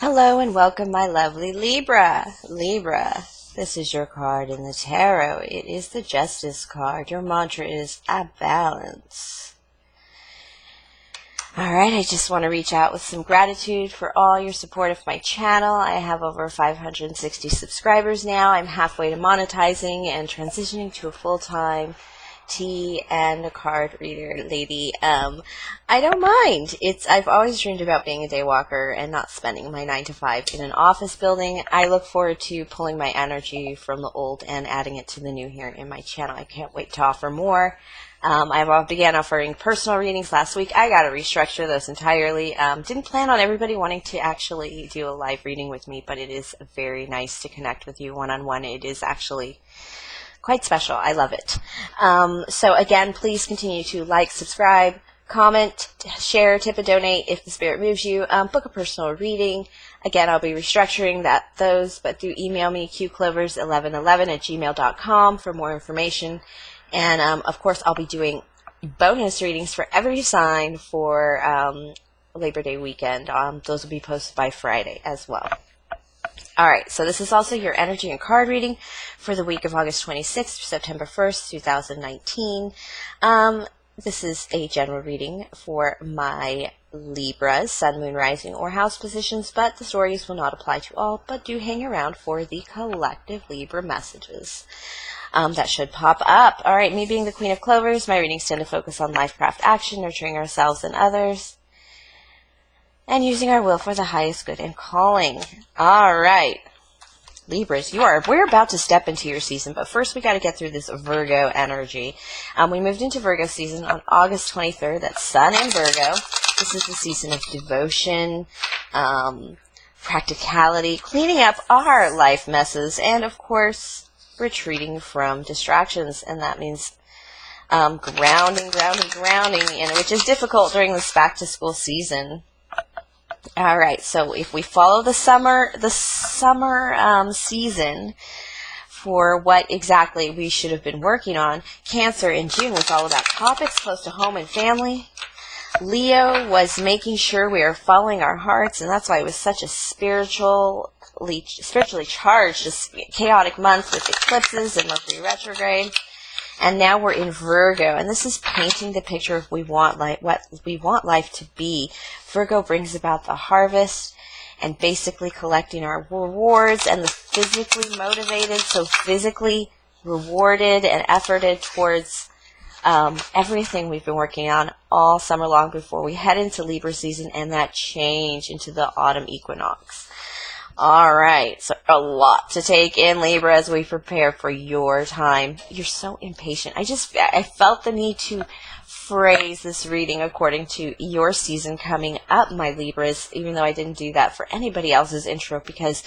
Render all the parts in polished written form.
Hello and welcome, my lovely Libra. Libra, this is your card in the tarot. It is the Justice card. Your mantra is, I balance. Alright, I just want to reach out with some gratitude for all your support of my channel. I have over 560 subscribers now. I'm halfway to monetizing and transitioning to a full-time tea and a card reader lady. I don't mind. I've always dreamed about being a day walker and not spending my 9 to 5 in an office building. I look forward to pulling my energy from the old and adding it to the new here in my channel. I can't wait to offer more. I began offering personal readings last week. I got to restructure those entirely. Didn't plan on everybody wanting to actually do a live reading with me, but it is very nice to connect with you one-on-one. It is actually quite special. I love it. So again, please continue to like, subscribe, comment, share, tip, and donate if the spirit moves you. Book a personal reading. Again, I'll be restructuring those, but do email me, qclovers1111@gmail.com for more information. And of course, I'll be doing bonus readings for every sign for Labor Day weekend. Those will be posted by Friday as well. Alright, so this is also your energy and card reading for the week of August 26th to September 1st, 2019. This is a general reading for my Libras, Sun, Moon, Rising, or House positions, but the stories will not apply to all, but do hang around for the collective Libra messages that should pop up. Alright, me being the Queen of Clovers, my readings tend to focus on life, craft, action, nurturing ourselves and others, and using our will for the highest good and calling. All right, Libras, we're about to step into your season, but first we got to get through this Virgo energy. We moved into Virgo season on August 23rd. That's Sun in Virgo. This is the season of devotion, practicality, cleaning up our life messes, and of course, retreating from distractions. And that means grounding, and which is difficult during this back-to-school season. All right, so if we follow the summer season for what exactly we should have been working on, Cancer in June was all about topics close to home and family. Leo was making sure we are following our hearts, and that's why it was such a spiritually charged, just chaotic month with eclipses and Mercury retrograde. And now we're in Virgo, and this is painting the picture of what we want life to be. Virgo brings about the harvest and basically collecting our rewards, and the physically motivated, so physically rewarded and efforted towards everything we've been working on all summer long before we head into Libra season and that change into the autumn equinox. All right, so a lot to take in, Libra, as we prepare for your time. You're so impatient. I felt the need to phrase this reading according to your season coming up, my Libras, even though I didn't do that for anybody else's intro, because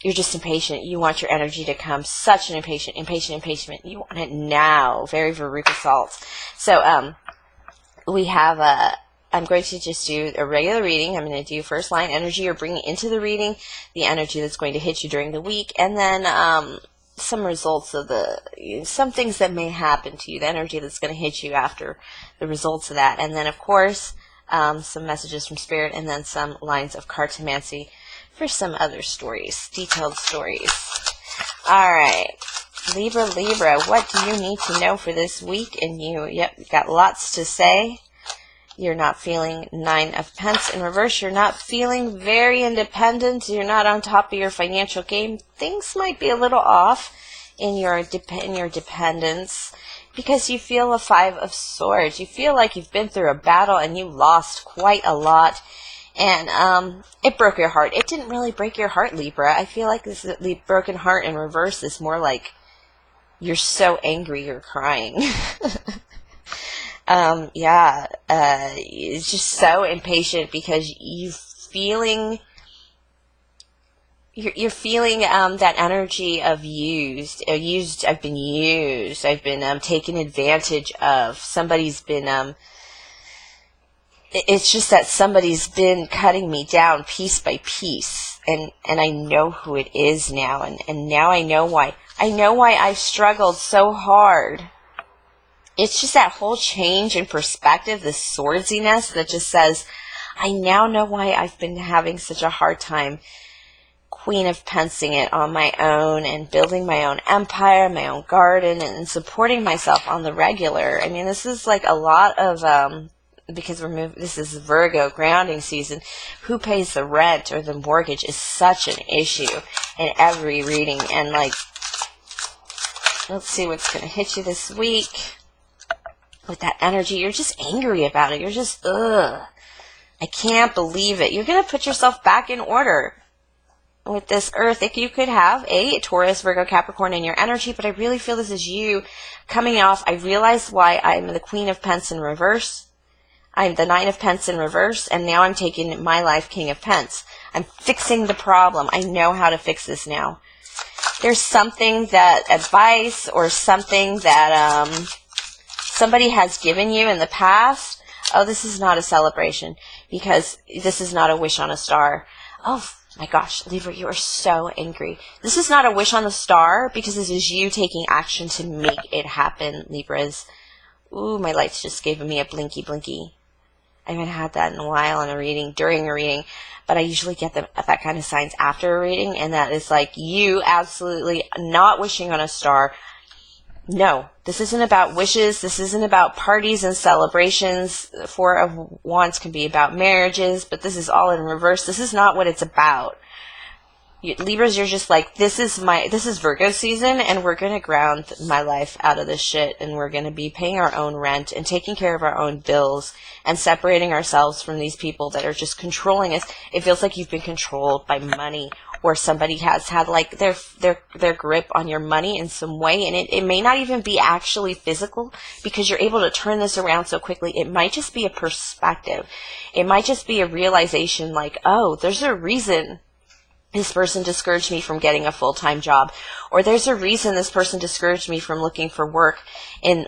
you're just impatient. You want your energy to come. Such an impatient. You want it now. Very Veruca Salt. So, we have I'm going to just do a regular reading. I'm going to do first line energy or bring into the reading the energy that's going to hit you during the week, and then some results of some things that may happen to you, the energy that's going to hit you after the results of that, and then of course some messages from Spirit, and then some lines of cartomancy for some other stories, detailed stories. All right. Libra, what do you need to know for this week? And you got lots to say. You're not feeling 9 of Pence in reverse. You're not feeling very independent. You're not on top of your financial game. Things might be a little off in your dependence because you feel a 5 of Swords. You feel like you've been through a battle and you lost quite a lot. And it broke your heart. It didn't really break your heart, Libra. I feel like this broken heart in reverse is more like you're so angry you're crying. It's just so impatient because you're feeling that energy of I've been used, I've been taken advantage of, somebody's been it's just that somebody's been cutting me down piece by piece, and I know who it is now, and now I know why I've struggled so hard. It's just that whole change in perspective, this swordsiness that just says, I now know why I've been having such a hard time Queen of Pentsing it on my own and building my own empire, my own garden, and supporting myself on the regular. I mean, this is like a lot of, because this is Virgo grounding season. Who pays the rent or the mortgage is such an issue in every reading. And like, let's see what's going to hit you this week with that energy. You're just angry about it. You're just, ugh. I can't believe it. You're going to put yourself back in order with this Earth. You could have a Taurus, Virgo, Capricorn in your energy, but I really feel this is you coming off. I realized why I'm the Queen of Pence in reverse. I'm the Nine of Pence in reverse, and now I'm taking my life King of Pence. I'm fixing the problem. I know how to fix this now. There's something that advice or something that somebody has given you in the past. Oh, this is not a celebration because this is not a wish on a star. Oh, my gosh, Libra, you are so angry. This is not a wish on the star because this is you taking action to make it happen, Libras. Ooh, my lights just gave me a blinky blinky. I haven't had that in a while in a reading, during a reading, but I usually get that kind of signs after a reading, and that is like you absolutely not wishing on a star. No, this isn't about wishes. This isn't about parties and celebrations. Four of Wands can be about marriages, but this is all in reverse. This is not what it's about. Libras, you're just like, this is Virgo season, and we're going to ground my life out of this shit, and we're going to be paying our own rent and taking care of our own bills and separating ourselves from these people that are just controlling us. It feels like you've been controlled by money, or somebody has had like their grip on your money in some way, and it may not even be actually physical because you're able to turn this around so quickly. It might just be a perspective. It might just be a realization like, oh, there's a reason this person discouraged me from getting a full-time job, or there's a reason this person discouraged me from looking for work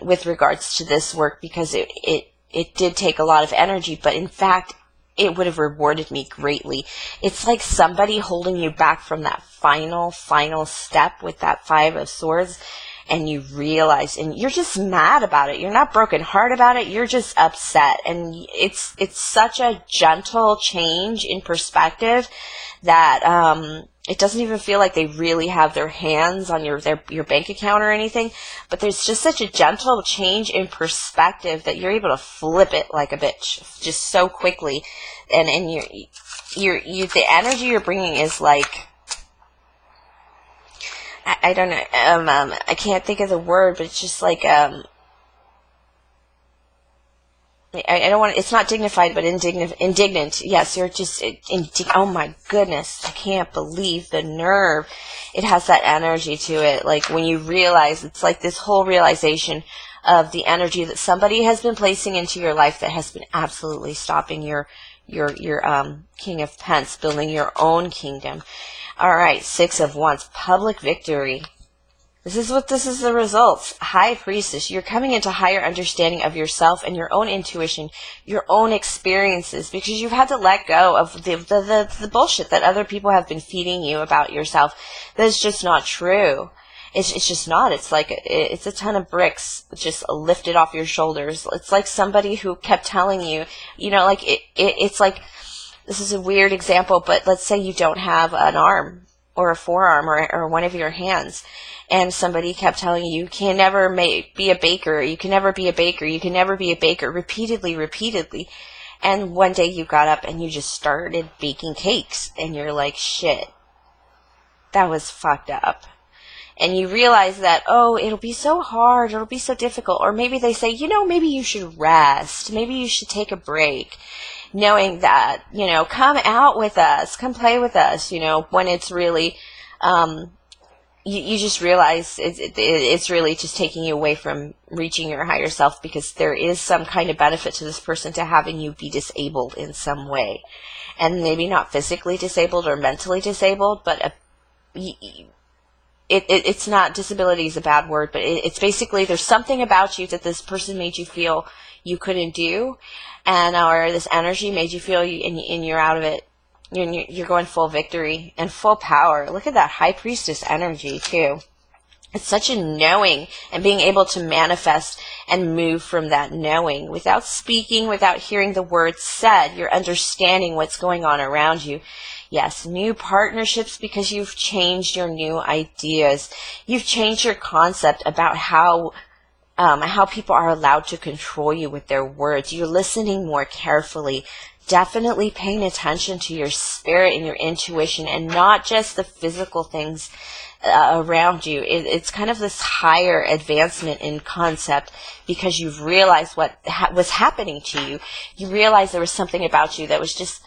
with regards to this work because it did take a lot of energy, but in fact, it would have rewarded me greatly. It's like somebody holding you back from that final step with that Five of Swords, and you realize, and you're just mad about it. You're not broken heart about it. You're just upset. And it's such a gentle change in perspective that it doesn't even feel like they really have their hands on your bank account or anything. But there's just such a gentle change in perspective that you're able to flip it like a bitch just so quickly. And the energy you're bringing is like, I don't know, I can't think of the word, but it's just like, I don't want, it's not dignified, but indignant. Yes, you're just, oh my goodness, I can't believe the nerve. It has that energy to it. Like when you realize, it's like this whole realization of the energy that somebody has been placing into your life that has been absolutely stopping your King of Pence, building your own kingdom. All right, Six of Wands, public victory. This is the results. High Priestess, you're coming into higher understanding of yourself and your own intuition, your own experiences, because you've had to let go of the bullshit that other people have been feeding you about yourself. That's just not true. It's just not. It's like, it's a ton of bricks just lifted off your shoulders. It's like somebody who kept telling you, like, it's like, this is a weird example, but let's say you don't have an arm or a forearm or one of your hands, and somebody kept telling you, you can never be a baker, you can never be a baker, you can never be a baker, repeatedly. And one day you got up and you just started baking cakes, and you're like, shit, that was fucked up. And you realize that, oh, it'll be so hard, it'll be so difficult. Or maybe they say, maybe you should rest, maybe you should take a break. Knowing that, come out with us, come play with us, when it's really, you just realize it's really just taking you away from reaching your higher self, because there is some kind of benefit to this person to having you be disabled in some way. And maybe not physically disabled or mentally disabled, but it's not, disability is a bad word, but it's basically there's something about you that this person made you feel you couldn't do, or this energy made you feel and you're out of it. You're going full victory and full power. Look at that High Priestess energy too. It's such a knowing, and being able to manifest and move from that knowing without speaking, without hearing the words said. You're understanding what's going on around you. Yes, new partnerships because you've changed your new ideas. You've changed your concept about how people are allowed to control you with their words. You're listening more carefully, definitely paying attention to your spirit and your intuition, and not just the physical things around you. It's kind of this higher advancement in concept because you've realized what was happening to you. You realized there was something about you that was just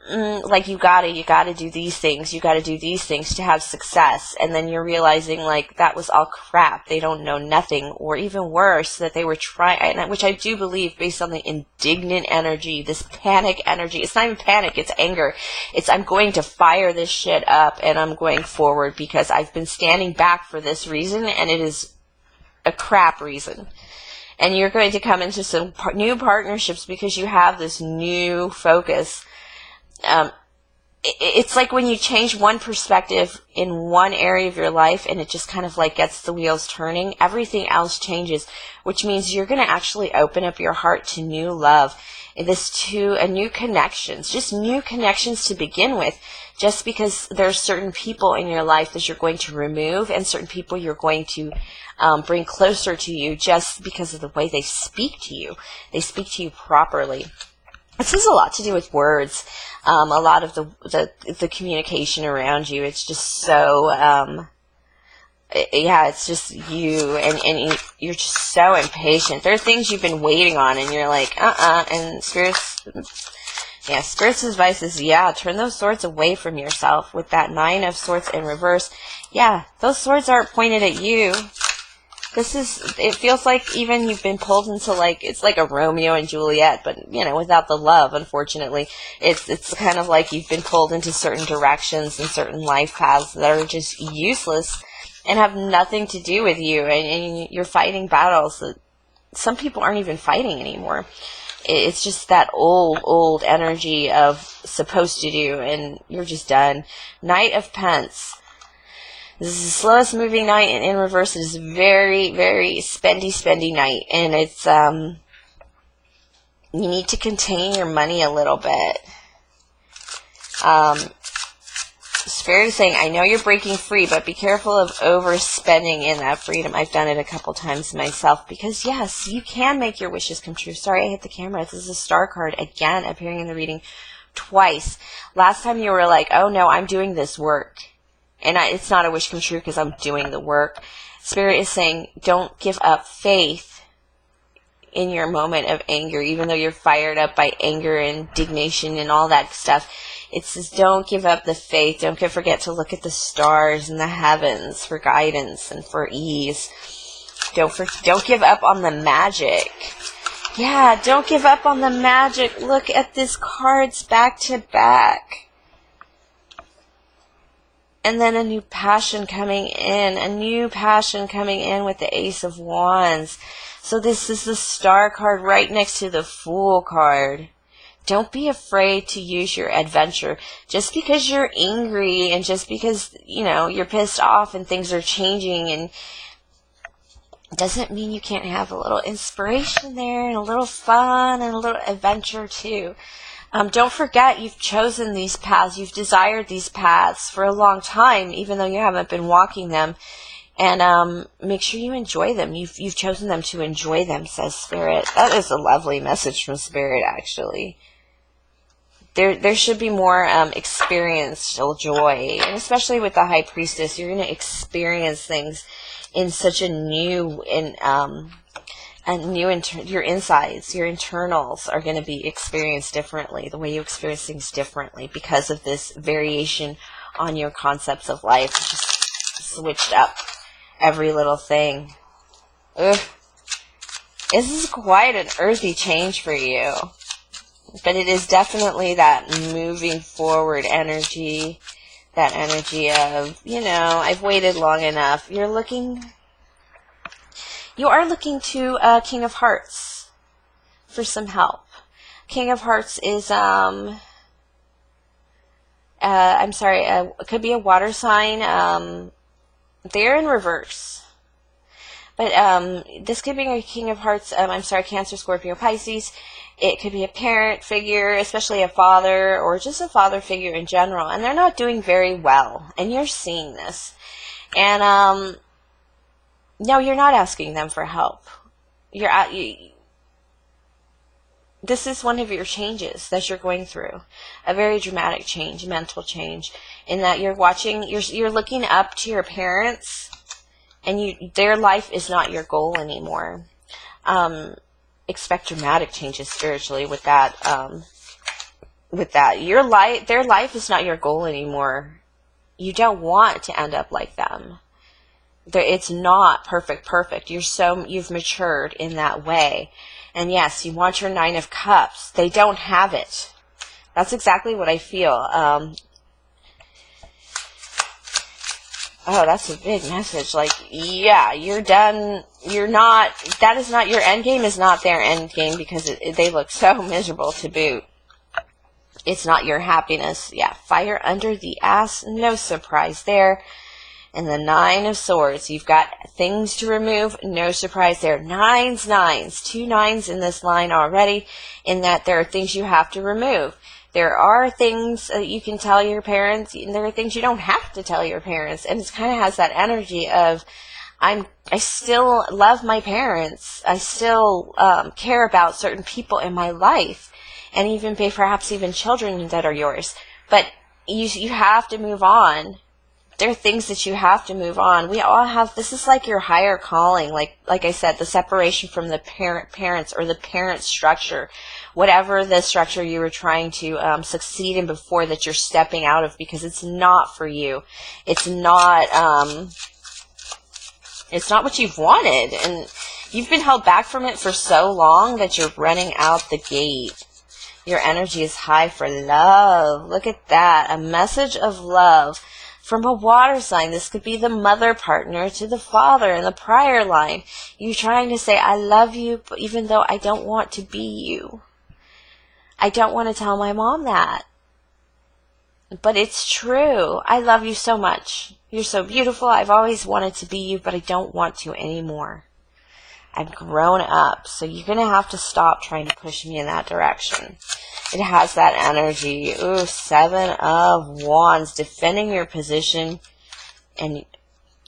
like you gotta do these things, you gotta do these things to have success. And then you're realizing like that was all crap. They don't know nothing, or even worse, that they were trying, which I do believe based on the indignant energy, this panic energy. It's not even panic, it's anger. It's, I'm going to fire this shit up and I'm going forward because I've been standing back for this reason and it is a crap reason. And you're going to come into some new partnerships because you have this new focus. It's like when you change one perspective in one area of your life and it just kind of like gets the wheels turning, everything else changes, which means you're going to actually open up your heart to new love, new connections, just new connections to begin with, just because there are certain people in your life that you're going to remove and certain people you're going to bring closer to you just because of the way they speak to you. They speak to you properly. This has a lot to do with words. A lot of the communication around you. It's just so, it's just you, and you're just so impatient. There are things you've been waiting on, and you're like, and Spirit's advice is, turn those swords away from yourself. With that 9 of Swords in reverse, those swords aren't pointed at you. It feels like even you've been pulled into it's like a Romeo and Juliet, but, without the love, unfortunately. It's kind of like you've been pulled into certain directions and certain life paths that are just useless and have nothing to do with you, and you're fighting battles that some people aren't even fighting anymore. It's just that old energy of supposed to do, and you're just done. Knight of Pence. This is the slowest moving night, and in reverse it is very, very spendy night. And it's, you need to contain your money a little bit. Spirit is saying, I know you're breaking free, but be careful of overspending in that freedom. I've done it a couple times myself, because yes, you can make your wishes come true. Sorry, I hit the camera. This is a star card, again, appearing in the reading twice. Last time you were like, oh no, I'm doing this work. And it's not a wish come true because I'm doing the work. Spirit is saying, don't give up faith in your moment of anger, even though you're fired up by anger and indignation and all that stuff. It says, don't give up the faith. Don't forget to look at the stars and the heavens for guidance and for ease. Don't give up on the magic. Yeah, don't give up on the magic. Look at these cards back to back. And then a new passion coming in, with the Ace of Wands. So this is the Star card right next to the Fool card. Don't be afraid to use your adventure. Just because you're angry and just because, you're pissed off and things are changing, and doesn't mean you can't have a little inspiration there and a little fun and a little adventure too. Don't forget, you've chosen these paths. You've desired these paths for a long time, even though you haven't been walking them. And make sure you enjoy them. You've chosen them to enjoy them, says Spirit. That is a lovely message from Spirit, actually. There should be more experiential joy, and especially with the High Priestess, you're going to experience things in such a new your insides, your internals are going to be experienced differently, the way you experience things differently because of this variation on your concepts of life. Just switched up every little thing. Ugh. This is quite an earthy change for you. But it is definitely that moving forward energy, that energy of, I've waited long enough. You are looking to King of Hearts for some help. King of Hearts is, it could be a water sign. They're in reverse. But this could be a King of Hearts, I'm sorry, Cancer, Scorpio, Pisces. It could be a parent figure, especially a father, or just a father figure in general. And they're not doing very well. And you're seeing this. And no, you're not asking them for help. This is one of your changes that you're going through. A very dramatic change, mental change. In that you're watching, you're looking up to your parents. And their life is not your goal anymore. Expect dramatic changes spiritually with that. Their life is not your goal anymore. You don't want to end up like them. It's not perfect. You've matured in that way. And yes, you want your 9 of Cups. They don't have it. That's exactly what I feel. Oh, that's a big message. Like, yeah, you're done. That is not, your end game is not their end game, because they look so miserable to boot. It's not your happiness. Yeah, fire under the ass. No surprise there. And the 9 of Swords. You've got things to remove. No surprise there. 9s. 2 9s in this line already, in that there are things you have to remove. There are things that you can tell your parents, and there are things you don't have to tell your parents. And it kind of has that energy of, I still love my parents. I still care about certain people in my life, and even perhaps even children that are yours. But you have to move on. There are things that you have to move on. We all have, this is like your higher calling, like I said, the separation from the parents or the parent structure, whatever the structure you were trying to succeed in before, that you're stepping out of because it's not for you. It's not what you've wanted, and you've been held back from it for so long that you're running out the gate. Your energy is high for love. Look at that, a message of love. From a water sign, this could be the mother partner to the father in the prior line. You trying to say, I love you, but even though I don't want to be you. I don't want to tell my mom that. But it's true. I love you so much. You're so beautiful. I've always wanted to be you, but I don't want to anymore. I've grown up, so you're going to have to stop trying to push me in that direction. It has that energy. Ooh, 7 of Wands, defending your position, and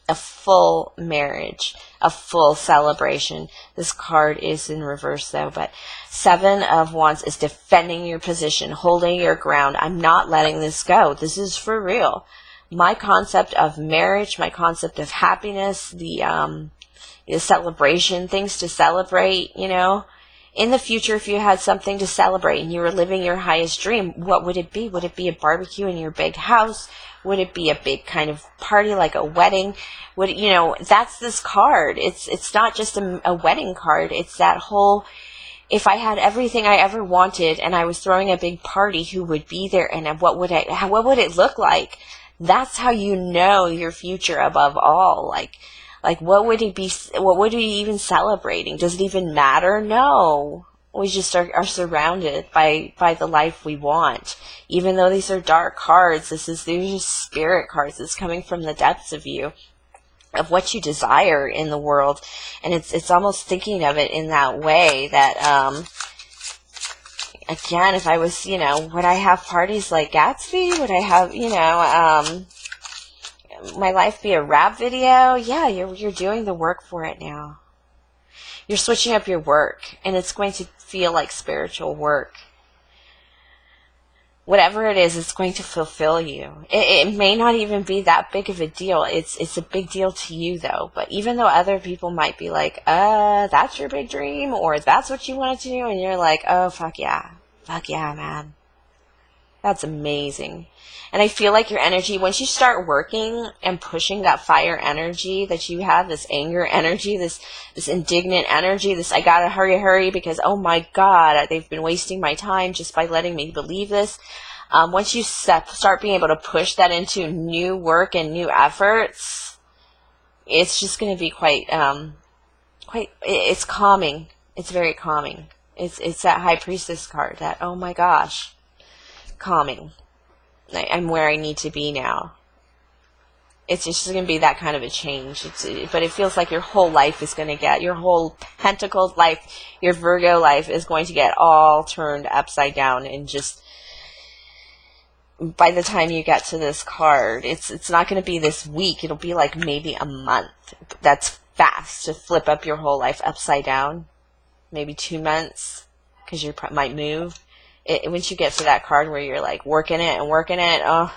a full marriage, a full celebration. This card is in reverse though, but 7 of Wands is defending your position, holding your ground. I'm not letting this go. This is for real. My concept of marriage, my concept of happiness, the celebration, things to celebrate, you know. In the future, if you had something to celebrate and you were living your highest dream, what would it be? Would it be a barbecue in your big house? Would it be a big kind of party like a wedding? Would it, you know, that's this card. It's not just a wedding card. It's that whole, if I had everything I ever wanted and I was throwing a big party, who would be there and what would it look like? That's how you know your future above all. Like, what would it be? What would we even celebrating? Does it even matter? No. We just are surrounded by the life we want. Even though these are dark cards, these are just spirit cards. It's coming from the depths of you, of what you desire in the world. And it's almost thinking of it in that way that, again, if I was, you know, would I have parties like Gatsby? Would I have, you know, my life be a rap video? Yeah, you're doing the work for it now. You're switching up your work, and it's going to feel like spiritual work. Whatever it is, it's going to fulfill you. It may not even be that big of a deal. It's a big deal to you, though. But even though other people might be like, that's your big dream, or that's what you wanted to do, and you're like, oh, fuck yeah, man. That's amazing. And I feel like your energy, once you start working and pushing that fire energy that you have, this anger energy, this indignant energy, this I gotta hurry because, oh my God, they've been wasting my time just by letting me believe this. Once you start being able to push that into new work and new efforts, it's just going to be it's calming. It's very calming. It's that High Priestess card, that, oh my gosh, calming. I'm where I need to be now. It's just going to be that kind of a change. But it feels like your whole life is going to get, your whole Pentacles life, your Virgo life is going to get all turned upside down. And just by the time you get to this card, it's not going to be this week. It'll be like maybe a month. That's fast to flip up your whole life upside down. Maybe 2 months, because you might move. Once you get to that card where you're like working it, oh,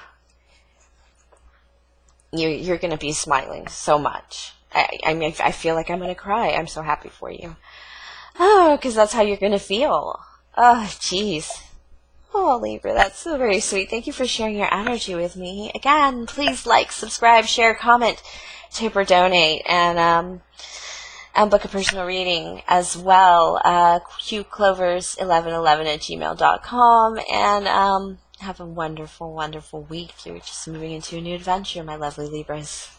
you're going to be smiling so much. I mean, I feel like I'm going to cry. I'm so happy for you. Oh, because that's how you're going to feel. Oh, jeez. Oh, Libra, that's so very sweet. Thank you for sharing your energy with me. Again, please like, subscribe, share, comment, tip, or donate, and book a personal reading as well. Clovers1111@gmail.com, and have a wonderful, wonderful week. You're just moving into a new adventure, my lovely Libras.